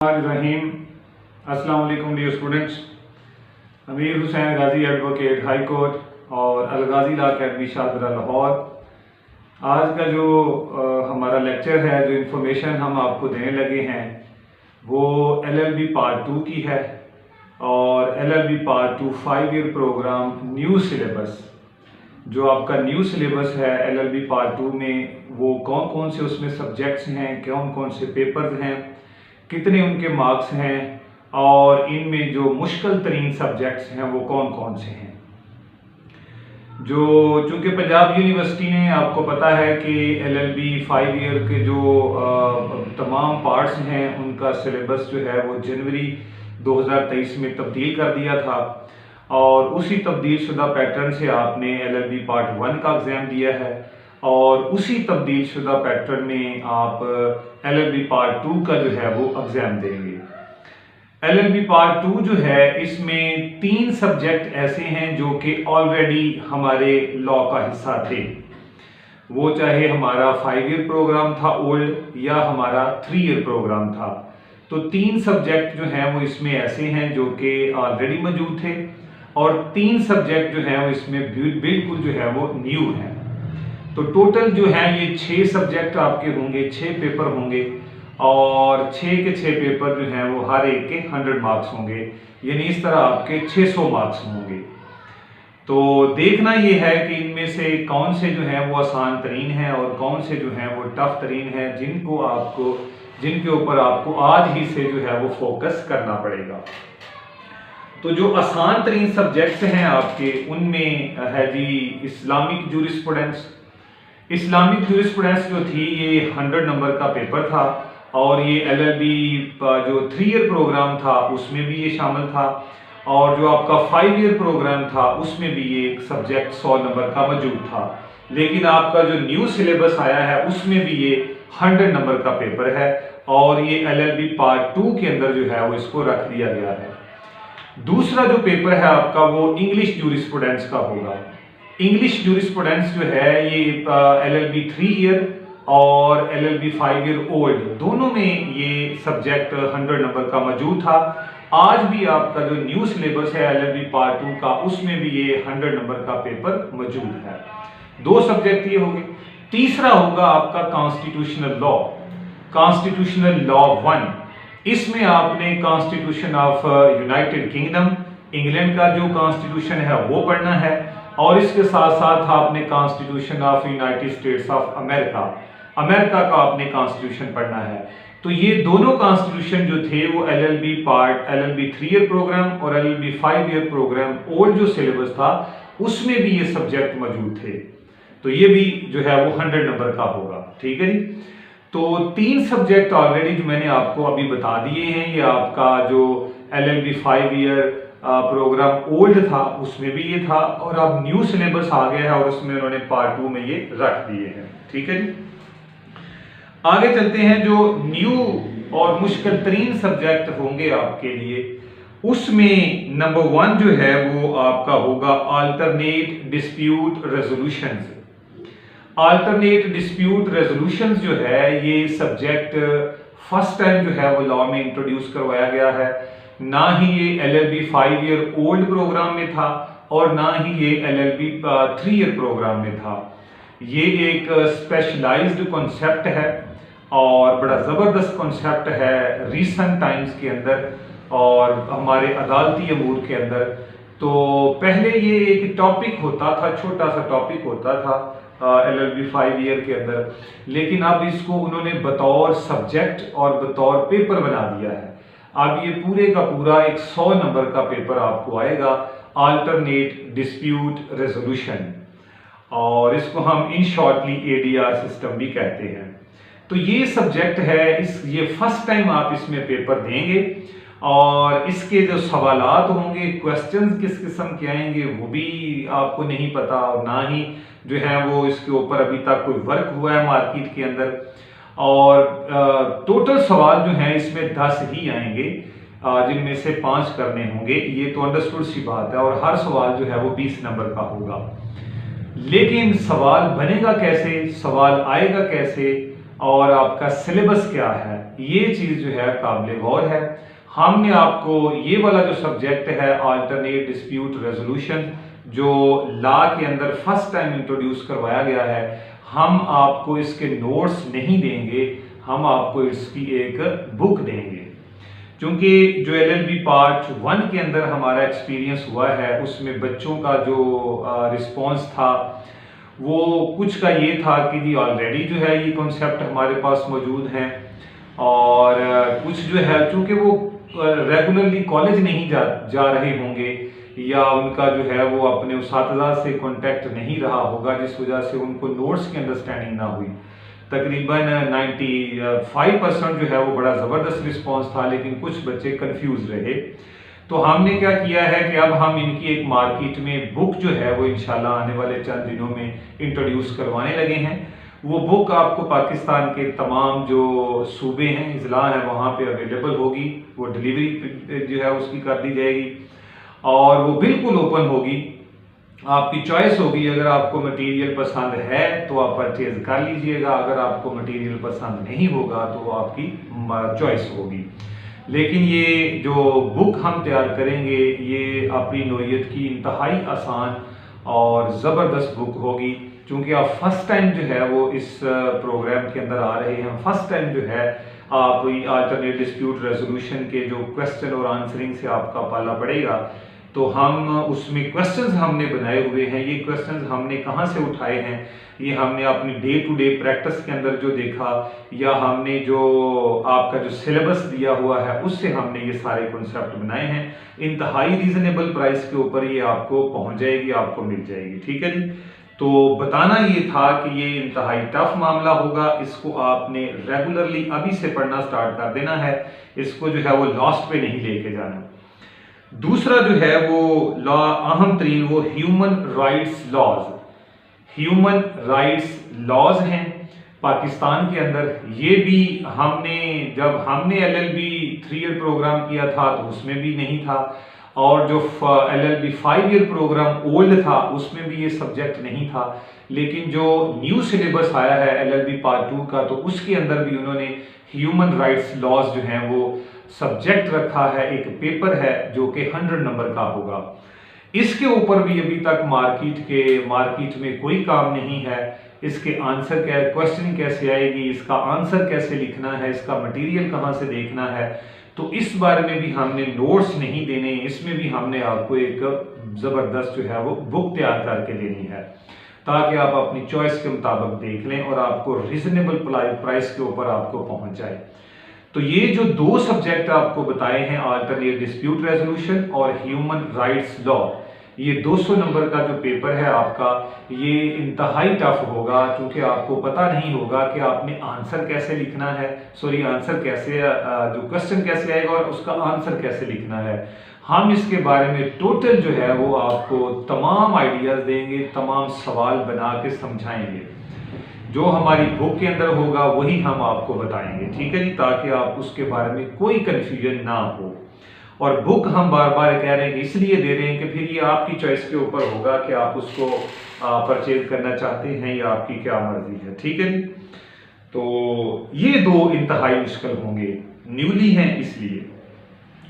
रहीम अस्सलाम वालेकुम dear students. अमीर हुसैन गाजी एडवोकेट हाई कोर्ट और अलगाजी लॉ अकेडमी शाहदरा लाहौर। आज का जो हमारा लेक्चर है, जो इन्फॉर्मेशन हम आपको देने लगे हैं वो LLB पार्ट 2 की है और LLB part 2 5 year programme new syllabus. जो आपका न्यू सिलेबस है LLB पार्ट 2 में वो कौन कौन से उसमें सब्जेक्ट्स हैं, कौन कौन से पेपर्स हैं, कितने उनके मार्क्स हैं और इनमें जो मुश्किल तरीन सब्जेक्ट्स हैं वो कौन कौन से हैं। जो चूँकि पंजाब यूनिवर्सिटी ने, आपको पता है कि LLB 5 ईयर के जो तमाम पार्ट्स हैं उनका सिलेबस जो है वो जनवरी 2023 में तब्दील कर दिया था और उसी तब्दील शुदा पैटर्न से आपने LLB पार्ट 1 का एग्ज़ाम दिया है और उसी तब्दील शुदा पैटर्न में आप LLB पार्ट 2 का जो है वो एग्ज़ाम देंगे। LLB पार्ट 2 जो है इसमें 3 सब्जेक्ट ऐसे हैं जो कि ऑलरेडी हमारे लॉ का हिस्सा थे, वो चाहे हमारा 5 ईयर प्रोग्राम था ओल्ड या हमारा 3 ईयर प्रोग्राम था। तो 3 सब्जेक्ट जो हैं वो इसमें ऐसे हैं जो कि ऑलरेडी मौजूद थे और 3 सब्जेक्ट जो हैं वो इसमें बिल्कुल जो है वो न्यू हैं। तो टोटल जो है ये 6 सब्जेक्ट आपके होंगे, 6 पेपर होंगे और 6 के 6 पेपर जो हैं वो हर एक के 100 मार्क्स होंगे, यानी इस तरह आपके 600 मार्क्स होंगे। तो देखना ये है कि इनमें से कौन से जो हैं वो आसान तरीन हैं और कौन से जो हैं वो टफ तरीन हैं, जिनके ऊपर आपको आज ही से जो है वो फोकस करना पड़ेगा। तो जो आसान तरीन सब्जेक्ट्स हैं आपके, उनमें है जी इस्लामिक जूरिस्प्रूडेंस। इस्लामिक जूरिस्प्रूडेंस जो थी ये 100 नंबर का पेपर था और ये LLB जो 3 ईयर प्रोग्राम था उसमें भी ये शामिल था और जो आपका 5 ईयर प्रोग्राम था उसमें भी ये एक सब्जेक्ट 100 नंबर का मौजूद था। लेकिन आपका जो न्यू सिलेबस आया है उसमें भी ये 100 नंबर का पेपर है और ये LLB पार्ट 2 के अंदर जो है वो इसको रख दिया गया है। दूसरा जो पेपर है आपका वो इंग्लिश जूरिस्प्रूडेंस का होगा। इंग्लिश जूरिस्प्रूडेंस जो है ये LLB 3 ईयर और LLB 5 ईयर ओल्ड दोनों में ये सब्जेक्ट 100 नंबर का मौजूद था। आज भी आपका जो न्यू सिलेबस है LLB पार्ट 2 का उसमें भी ये 100 नंबर का पेपर मौजूद है। 2 सब्जेक्ट ये होंगे। तीसरा होगा आपका कॉन्स्टिट्यूशनल लॉ। कॉन्स्टिट्यूशनल लॉ 1, इसमें आपने constitution of United kingdom, England का जो कॉन्स्टिट्यूशन है वो पढ़ना है और इसके साथ साथ आपने constitution of United states of America का आपने कॉन्स्टिट्यूशन पढ़ना है। तो ये दोनों कॉन्स्टिट्यूशन जो थे वो LLB 3 ईयर प्रोग्राम और LLB 5 ईयर प्रोग्राम ओल्ड जो सिलेबस था उसमें भी ये सब्जेक्ट मौजूद थे। तो ये भी जो है वो 100 नंबर का होगा। ठीक है जी। तो 3 सब्जेक्ट ऑलरेडी जो मैंने आपको अभी बता दिए हैं, ये आपका जो LLB 5 ईयर प्रोग्राम ओल्ड था उसमें भी ये था और अब न्यू सिलेबस आ गया है और उसमें उन्होंने पार्ट 2 में ये रख दिए हैं। ठीक है जी। आगे चलते हैं। जो न्यू और मुश्किल तरीन सब्जेक्ट होंगे आपके लिए, उसमें नंबर 1 जो है वो आपका होगा alternate dispute resolutions. Alternate dispute resolutions जो है ये सब्जेक्ट फर्स्ट टाइम जो है वो लॉ में इंट्रोड्यूस करवाया गया है। ना ही ये LLB 5 ईयर ओल्ड प्रोग्राम में था और ना ही ये LLB 3 ईयर प्रोग्राम में था। ये एक स्पेशलाइज्ड कॉन्सेप्ट है और बड़ा ज़बरदस्त कॉन्सेप्ट है रीसेंट टाइम्स के अंदर और हमारे अदालती अमूर के अंदर। तो पहले ये एक टॉपिक होता था, छोटा सा टॉपिक होता था LLB 5 ईयर के अंदर, लेकिन अब इसको उन्होंने बतौर सब्जेक्ट और बतौर पेपर बना दिया है। अब ये पूरे का पूरा एक 100 नंबर का पेपर आपको आएगा, अल्टरनेट डिस्प्यूट रेजोल्यूशन, और इसको हम इन शॉर्टली ADR सिस्टम भी कहते हैं। तो ये सब्जेक्ट है, ये फर्स्ट टाइम आप इसमें पेपर देंगे और इसके जो सवालात होंगे, क्वेश्चंस किस किस्म के आएंगे वो भी आपको नहीं पता और ना ही जो है वो इसके ऊपर अभी तक कोई वर्क हुआ है मार्केट के अंदर। और टोटल सवाल जो हैं इसमें 10 ही आएंगे, जिनमें से 5 करने होंगे। ये तो अंडरस्टूड सी बात है और हर सवाल जो है वो 20 नंबर का होगा। लेकिन सवाल बनेगा कैसे, सवाल आएगा कैसे और आपका सिलेबस क्या है, ये चीज़ जो है काबिल गौर है। हमने आपको ये वाला जो सब्जेक्ट है अल्टरनेट डिस्प्यूट रेजोल्यूशन, जो लॉ के अंदर फर्स्ट टाइम इंट्रोड्यूस करवाया गया है, हम आपको इसके नोट्स नहीं देंगे, हम आपको इसकी एक बुक देंगे। क्योंकि जो LLB पार्ट 1 के अंदर हमारा एक्सपीरियंस हुआ है, उसमें बच्चों का जो रिस्पांस था वो कुछ का ये था कि जी ऑलरेडी जो है ये कॉन्सेप्ट हमारे पास मौजूद हैं, और कुछ जो है चूँकि वो रेगुलरली कॉलेज नहीं जा रहे होंगे, या उनका जो है वो अपने उस्ताद से कांटेक्ट नहीं रहा होगा, जिस वजह से उनको नोट्स की अंडरस्टैंडिंग ना हुई। तकरीबन 95% जो है वो बड़ा ज़बरदस्त रिस्पांस था, लेकिन कुछ बच्चे कंफ्यूज रहे। तो हमने क्या किया है कि अब हम इनकी एक मार्केट में बुक जो है वो इंशाल्लाह आने वाले चंद दिनों में इंट्रोड्यूस करवाने लगे हैं। वो बुक आपको पाकिस्तान के तमाम जो सूबे हैं, अजला हैं, वहाँ पे अवेलेबल होगी। वो डिलीवरी जो है उसकी कर दी जाएगी और वो बिल्कुल ओपन होगी, आपकी चॉइस होगी। अगर आपको मटेरियल पसंद है तो आप परचेज कर लीजिएगा, अगर आपको मटेरियल पसंद नहीं होगा तो वो आपकी चॉइस होगी। लेकिन ये जो बुक हम तैयार करेंगे ये अपनी नौइयत की इंतहाई आसान और ज़बरदस्त बुक होगी, क्योंकि आप फर्स्ट टाइम जो है वो इस प्रोग्राम के अंदर आ रहे हैं। फर्स्ट टाइम जो है आप अल्टरनेट डिस्प्यूट रेजोल्यूशन के जो क्वेश्चन और आंसरिंग से आपका पाला पड़ेगा, तो हम उसमें क्वेश्चंस हमने बनाए हुए हैं। ये क्वेश्चंस हमने कहाँ से उठाए हैं, ये हमने अपनी डे टू डे प्रैक्टिस के अंदर जो देखा, या हमने जो आपका जो सिलेबस दिया हुआ है उससे हमने ये सारे कॉन्सेप्ट बनाए हैं। इंतहाई रीजनेबल प्राइस के ऊपर ये आपको पहुंच जाएगी, आपको मिल जाएगी। ठीक है जी। तो बताना ये था कि ये इंतहाई टफ मामला होगा, इसको आपने रेगुलरली अभी से पढ़ना स्टार्ट कर देना है, इसको जो है वो लास्ट पे नहीं लेके जाना। दूसरा जो है वो लॉ अहम तरीन वो human rights laws, human rights laws हैं पाकिस्तान के अंदर। ये भी हमने जब हमने LLB 3 ईयर प्रोग्राम किया था तो उसमें भी नहीं था, और जो LLB 5 ईयर प्रोग्राम ओल्ड था उसमें भी ये सब्जेक्ट नहीं था। लेकिन जो न्यू सिलेबस आया है LLB पार्ट 2 का, तो उसके अंदर भी उन्होंने ह्यूमन राइट्स लॉज जो हैं वो सब्जेक्ट रखा है, एक पेपर है जो कि 100 नंबर का होगा। इसके ऊपर भी अभी तक मार्केट में कोई काम नहीं है। इसके आंसर क्या, क्वेश्चन कैसे आएगी, इसका आंसर कैसे लिखना है, इसका मटेरियल कहाँ से देखना है, तो इस बारे में भी हमने नोट्स नहीं देने, इसमें भी हमने आपको एक ज़बरदस्त जो है वो बुक तैयार करके देनी है, ताकि आप अपनी चॉइस के मुताबिक देख लें और आपको रीजनेबल प्राइस के ऊपर आपको पहुंच जाए। तो ये जो दो सब्जेक्ट आपको बताए हैं, अल्टरनेट डिस्प्यूट रेजोल्यूशन और ह्यूमन राइट्स लॉ, ये 200 नंबर का जो पेपर है आपका, ये इंतहाई टफ होगा, क्योंकि आपको पता नहीं होगा कि आपने आंसर कैसे लिखना है, आंसर कैसे जो क्वेश्चन कैसे आएगा और उसका आंसर कैसे लिखना है। हम इसके बारे में टोटल जो है वो आपको तमाम आइडियाज देंगे, तमाम सवाल बना के समझाएंगे। जो हमारी बुक के अंदर होगा वही हम आपको बताएंगे। ठीक है जी, ताकि आप उसके बारे में कोई कंफ्यूजन ना हो। और बुक हम बार बार कह रहे हैं कि इसलिए दे रहे हैं कि फिर ये आपकी चॉइस के ऊपर होगा कि आप उसको परचेज करना चाहते हैं या आपकी क्या मर्जी है। ठीक है जी। तो ये दो इंतहाई मुश्किल होंगे, न्यूली हैं इसलिए,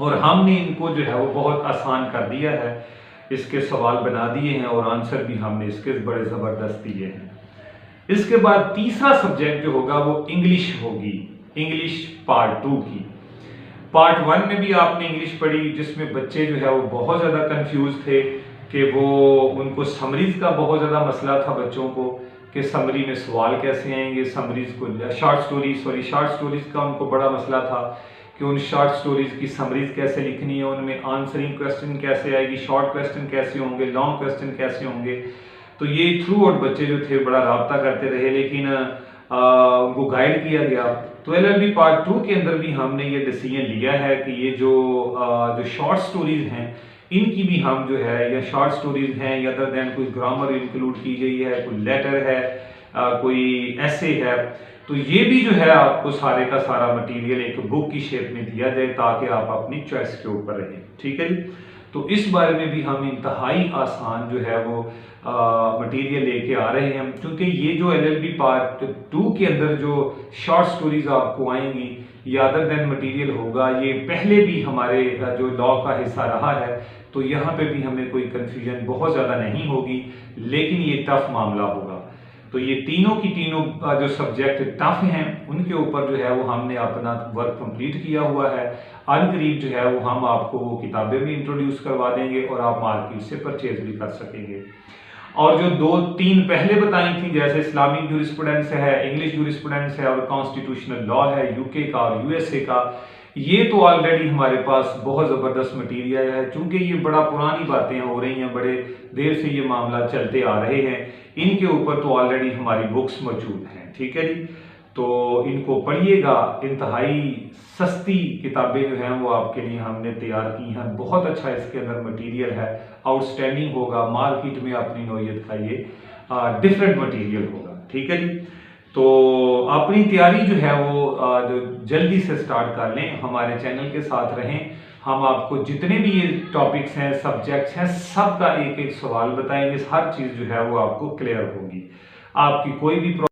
और हमने इनको जो है वो बहुत आसान कर दिया है। इसके सवाल बना दिए हैं और आंसर भी हमने इसके बड़े ज़बरदस्त दिए हैं। इसके बाद तीसरा सब्जेक्ट जो होगा वो इंग्लिश होगी, इंग्लिश पार्ट 2 की। पार्ट 1 में भी आपने इंग्लिश पढ़ी, जिसमें बच्चे जो है वो बहुत ज़्यादा कंफ्यूज थे कि वो उनको समरीज का बहुत ज़्यादा मसला था बच्चों को, कि समरी में सवाल कैसे आएंगे, समरीज को शॉर्ट स्टोरीज का उनको बड़ा मसला था कि उन शॉर्ट स्टोरीज की समरीज कैसे लिखनी है, उनमें आंसरिंग क्वेश्चन कैसे आएगी, शॉर्ट क्वेश्चन कैसे होंगे, लॉन्ग क्वेश्चन कैसे होंगे। तो ये थ्रू आउट बच्चे जो थे बड़ा राब्ता करते रहे, लेकिन उनको गाइड किया गया। तो LLB पार्ट 2 के अंदर भी हमने ये डिसीजन लिया है कि ये जो शॉर्ट स्टोरीज हैं इनकी भी हम जो है, या शॉर्ट स्टोरीज हैं या अदर देन कोई ग्रामर इंक्लूड की गई है, कोई लेटर है, कोई ऐसे है, तो ये भी जो है आपको सारे का सारा मटेरियल एक बुक की शेप में दिया जाए ताकि आप अपनी चॉइस के ऊपर रहें। ठीक है जी। तो इस बारे में भी हम इंतहाई आसान जो है वो मटेरियल लेके आ रहे हैं, क्योंकि ये जो LLB पार्ट 2 के अंदर जो शॉर्ट स्टोरीज आपको आएंगी ये अदर देन मटेरियल होगा। ये पहले भी हमारे जो लॉ का हिस्सा रहा है, तो यहाँ पे भी हमें कोई कंफ्यूजन बहुत ज़्यादा नहीं होगी, लेकिन ये टफ मामला होगा। तो ये तीनों की तीनों जो सब्जेक्ट टफ हैं उनके ऊपर जो है वो हमने अपना वर्क कंप्लीट किया हुआ है। अनकरीब जो है वो हम आपको वो किताबें भी इंट्रोड्यूस करवा देंगे और आप मार्केट से परचेज भी कर सकेंगे। और जो 2-3 पहले बताई थी, जैसे इस्लामिक जूरिस्प्रूडेंस है, इंग्लिश जूरिस्प्रूडेंस है और कॉन्स्टिट्यूशनल लॉ है UK का और USA का, ये तो ऑलरेडी हमारे पास बहुत ज़बरदस्त मटेरियल है। चूँकि ये बड़ा पुरानी बातें हो रही हैं, बड़े देर से ये मामला चलते आ रहे हैं, इनके ऊपर तो ऑलरेडी हमारी बुक्स मौजूद हैं। ठीक है जी, तो इनको पढ़िएगा। इंतहाई सस्ती किताबें जो हैं वो आपके लिए हमने तैयार की हैं। बहुत अच्छा इसके अंदर मटेरियल है, आउटस्टैंडिंग होगा। मार्केट में अपनी नौयत का ये डिफरेंट मटेरियल होगा। ठीक है जी, तो अपनी तैयारी जो है वो जो जल्दी से स्टार्ट कर लें, हमारे चैनल के साथ रहें। हम आपको जितने भी ये टॉपिक्स हैं, सब्जेक्ट्स हैं, सब का एक एक सवाल बताएंगे। हर चीज़ जो है वो आपको क्लियर होगी। आपकी कोई भी